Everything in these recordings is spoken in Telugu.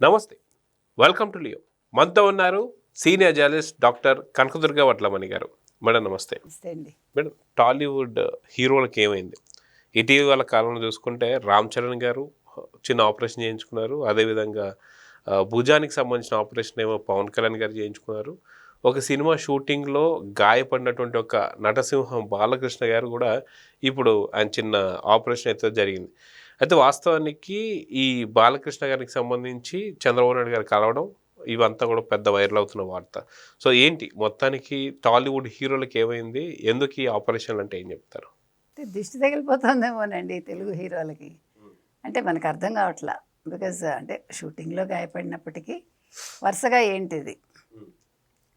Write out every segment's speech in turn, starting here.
నమస్తే. Welcome to Leo. మనతో ఉన్నారు senior journalist doctor Kanakadurga Vadlamani గారు. మేడం నమస్తే. నమస్తే అండి. మేడం, టాలీవుడ్ హీరోలకు ఏమైంది? ఇటీవల కాలంలో చూసుకుంటే రామ్ చరణ్ గారు చిన్న ఆపరేషన్ చేయించుకున్నారు. అదేవిధంగా భుజానికి సంబంధించిన ఆపరేషన్ ఏమో పవన్ కళ్యాణ్ గారు చేయించుకున్నారు. ఒక సినిమా షూటింగ్లో గాయపడినటువంటి ఒక నటసింహం బాలకృష్ణ గారు కూడా ఇప్పుడు ఆయన చిన్న ఆపరేషన్ అయితే జరిగింది. అయితే వాస్తవానికి ఈ బాలకృష్ణ గారికి సంబంధించి చంద్రబాబు నాయుడు గారు కలవడం ఇవంతా కూడా పెద్ద వైరల్ అవుతున్న వార్త. సో ఏంటి మొత్తానికి టాలీవుడ్ హీరోలకు ఏమైంది? ఎందుకు ఈ ఆపరేషన్లు అంటే ఏం చెప్తారు? దిష్టి తగిలిపోతుందేమోనండి తెలుగు హీరోలకి. అంటే మనకు అర్థం కావట్లా. బికాజ్ అంటే షూటింగ్లో గాయపడినప్పటికీ వరుసగా ఏంటిది,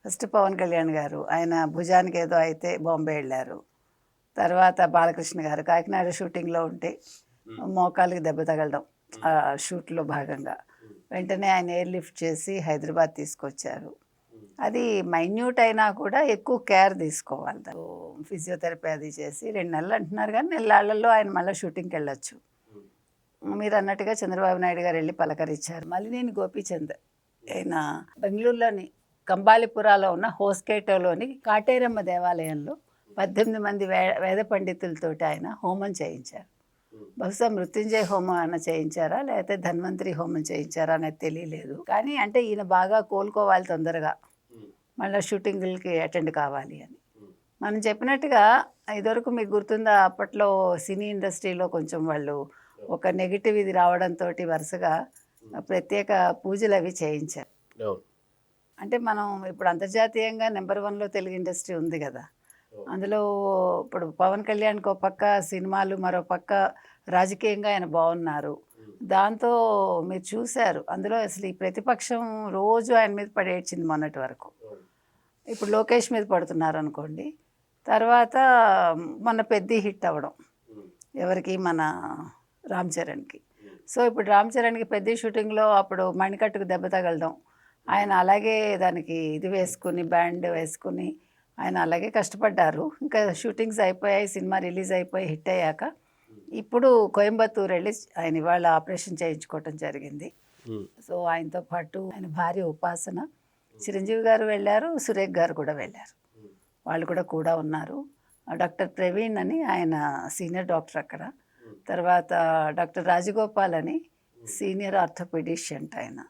ఫస్ట్ పవన్ కళ్యాణ్ గారు ఆయన భుజానికి ఏదో అయితే బాంబే వెళ్ళారు. తర్వాత బాలకృష్ణ గారు కాకినాడ షూటింగ్లో ఉంటే మోకాలికి దెబ్బ తగలడం ఆ షూట్లో భాగంగా వెంటనే ఆయన ఎయిర్ లిఫ్ట్ చేసి హైదరాబాద్ తీసుకొచ్చారు. అది మైన్యూట్ అయినా కూడా ఎక్కువ కేర్ తీసుకోవాలి. ఫిజియోథెరపీ అది చేసి 2 నెలలు అంటున్నారు, కానీ నెలల్లో ఆయన మళ్ళీ షూటింగ్కి వెళ్ళొచ్చు. మీరు అన్నట్టుగా చంద్రబాబు నాయుడు గారు వెళ్ళి పలకరించారు. మళ్ళీ గోపీచంద్ ఆయన బెంగళూరులోని కంబాలిపురాలో ఉన్న హోస్కేటోలోని కాటేరమ్మ దేవాలయంలో 18 మంది వేద పండితులతోటి ఆయన హోమం చేయించారు. బహుశా మృత్యుంజయ హోమం అన్న చేయించారా లేకపోతే ధన్వంతరి హోమం చేయించారా అనేది తెలియలేదు. కానీ అంటే ఈయన బాగా కోలుకోవాలి తొందరగా, మళ్ళీ షూటింగ్లకి అటెండ్ కావాలి అని. మనం చెప్పినట్టుగా ఇదివరకు మీకు గుర్తుందా, అప్పట్లో సినీ ఇండస్ట్రీలో కొంచెం వాళ్ళు ఒక నెగిటివ్ ఇది రావడంతో వరుసగా ప్రత్యేక పూజలు అవి చేయించారు. అంటే మనం ఇప్పుడు అంతర్జాతీయంగా నెంబర్ 1లో తెలుగు ఇండస్ట్రీ ఉంది కదా. అందులో ఇప్పుడు పవన్ కళ్యాణ్కి ఒక పక్క సినిమాలు, మరో పక్క రాజకీయంగా ఆయన బాగున్నారు. దాంతో మీరు చూశారు అందులో అసలు ఈ ప్రతిపక్షం రోజు ఆయన మీద పడేడ్చింది మొన్నటి వరకు. ఇప్పుడు లోకేష్ మీద పడుతున్నారు అనుకోండి. తర్వాత మొన్న పెద్ద హిట్ అవ్వడం ఎవరికి, మన రామ్ చరణ్కి. సో ఇప్పుడు రామ్ చరణ్కి పెద్ద షూటింగ్లో అప్పుడు మణికట్టుకు దెబ్బ తగలడం, ఆయన అలాగే దానికి ఇది వేసుకుని బ్యాండ్ వేసుకుని ఆయన అలాగే కష్టపడ్డారు. ఇంకా షూటింగ్స్ అయిపోయాయి, సినిమా రిలీజ్ అయిపోయి హిట్ అయ్యాక ఇప్పుడు కోయంబత్తూరు వెళ్ళి ఆయన ఇవాళ ఆపరేషన్ చేయించుకోవటం జరిగింది. సో ఆయనతో పాటు ఆయన భార్య ఉపాసన, చిరంజీవి గారు వెళ్ళారు, సురేఖ్ గారు కూడా వెళ్ళారు. వాళ్ళు కూడా ఉన్నారు. డాక్టర్ ప్రవీణ్ అని ఆయన సీనియర్ డాక్టర్ అక్కడ. తర్వాత డాక్టర్ రాజగోపాల్ అని సీనియర్ ఆర్థోపెడిషియంట్ ఆయన.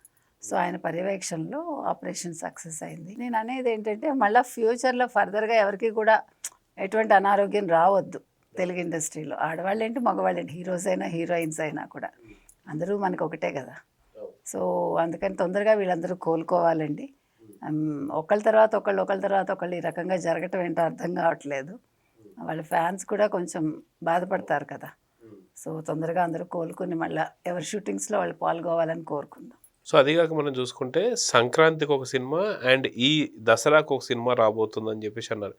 సో ఆయన పర్యవేక్షణలో ఆపరేషన్ సక్సెస్ అయింది. నేను అనేది ఏంటంటే మళ్ళీ ఫ్యూచర్లో ఫర్దర్గా ఎవరికి కూడా ఎటువంటి అనారోగ్యం రావద్దు తెలుగు ఇండస్ట్రీలో. ఆడవాళ్ళు ఏంటి మగవాళ్ళు ఏంటి, హీరోస్ అయినా హీరోయిన్స్ అయినా కూడా అందరూ మనకు ఒకటే కదా. సో అందుకని తొందరగా వీళ్ళందరూ కోలుకోవాలండి. ఒకళ్ళ తర్వాత ఒకళ్ళు ఈ రకంగా జరగటం ఏంటో అర్థం కావట్లేదు. వాళ్ళ ఫ్యాన్స్ కూడా కొంచెం బాధపడతారు కదా. సో తొందరగా అందరూ కోలుకుని మళ్ళీ ఎవరి షూటింగ్స్లో వాళ్ళు పాల్గొవాలని కోరుకుందాం. సో అదిగాక మనం చూసుకుంటే సంక్రాంతికి ఒక సినిమా అండ్ ఈ దసరాకు ఒక సినిమా రాబోతుందని చెప్పేసి అన్నారు.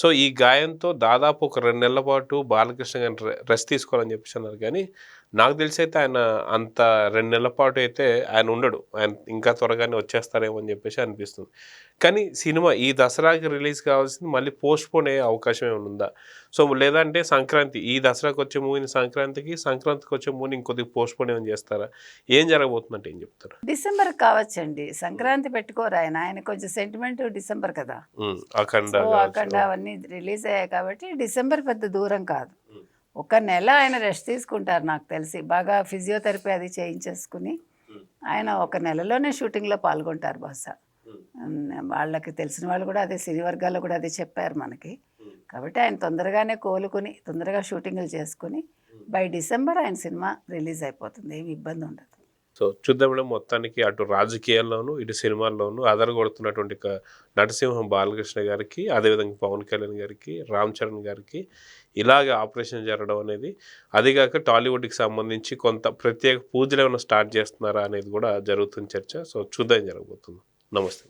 సో ఈ గాయంతో దాదాపు ఒక 2 నెలల పాటు బాలకృష్ణ గారిని రెస్ట్ తీసుకోవాలని చెప్పేసి అన్నారు. కానీ నాకు తెలిసి అయితే ఆయన అంత 2 నెలల పాటు అయితే ఆయన ఉండడు. ఆయన ఇంకా త్వరగానే వచ్చేస్తారేమో అని చెప్పేసి అనిపిస్తుంది. కానీ సినిమా ఈ దసరాకి రిలీజ్ కావాల్సింది మళ్ళీ పోస్ట్పోన్ అయ్యే అవకాశం ఏమైనా ఉందా? సో లేదంటే సంక్రాంతి, ఈ దసరాకి వచ్చే మూవీని సంక్రాంతికి వచ్చే మూవీని ఇంకొద్దిగా పోస్ట్పోన్ ఏమైనా చేస్తారా? ఏం జరగబోతుందంటే ఏం చెప్తారు? డిసెంబర్ కావచ్చండి. సంక్రాంతి పెట్టుకోరు ఆయన కొంచెం సెంటిమెంట్ డిసెంబర్ కదా. అఖండ అవన్నీ రిలీజ్ అయ్యాయి కాబట్టి డిసెంబర్ పెద్ద దూరం కాదు. ఒక నెల ఆయన రెస్ట్ తీసుకుంటారు నాకు తెలిసి. బాగా ఫిజియోథెరపీ అది చేయించేసుకుని ఆయన ఒక నెలలోనే షూటింగ్లో పాల్గొంటారు బహుశా. వాళ్ళకి తెలిసిన వాళ్ళు కూడా అదే, సినీ వర్గాల్లో కూడా అదే చెప్పారు మనకి. కాబట్టి ఆయన తొందరగానే కోలుకుని తొందరగా షూటింగ్లు చేసుకుని బై డిసెంబర్ ఆయన సినిమా రిలీజ్ అయిపోతుంది. ఏమి ఇబ్బంది ఉండదు. సో చూద్దాం మేడం, మొత్తానికి అటు రాజకీయాల్లోనూ ఇటు సినిమాల్లోనూ అదరగొడుతున్నటువంటి నటసింహం బాలకృష్ణ గారికి, అదేవిధంగా పవన్ కళ్యాణ్ గారికి, రామ్ చరణ్ గారికి ఇలాగే ఆపరేషన్ జరగడం అనేది, అదిగాక టాలీవుడ్కి సంబంధించి కొంత ప్రత్యేక పూజలు ఏమైనా స్టార్ట్ చేస్తున్నారా అనేది కూడా జరుగుతుంది చర్చ. సో చూద్దాం జరగబోతుంది. నమస్తే.